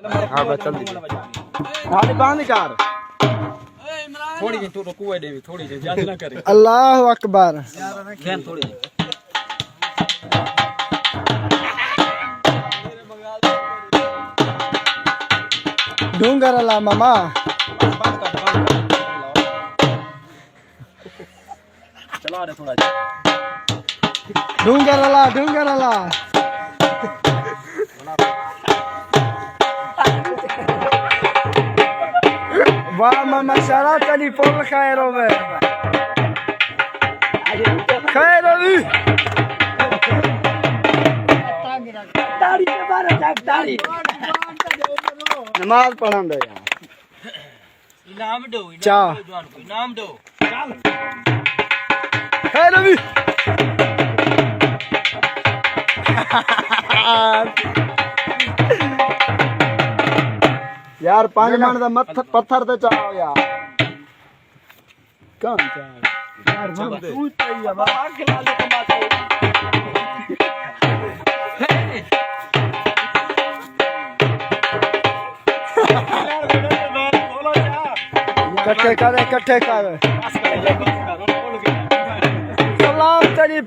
हाँ बस चल दी हाली बांध कर थोड़ी जी तू रुकुए देवी थोड़ी जी ज्यादा ना करे अल्लाह अकबर ध्यान थोड़ी जी ढूंगर अल्लाह मामा चला दे थोड़ा जी ढूंगर अल्लाह वाह मामा सारा चली फुल खैर होवे खैर होवी ताड़ी के बारे जाग ताड़ी नमाज पढ़न दे यार इनाम दो चा इनाम दो चल खैर होवी यार 5 मिनट दा पत्थर ते चाओ यार कौन चाओ यार बंदे तू चाहिए बाबा खिला ले कमाते इकट्ठे कर सलाम तेरी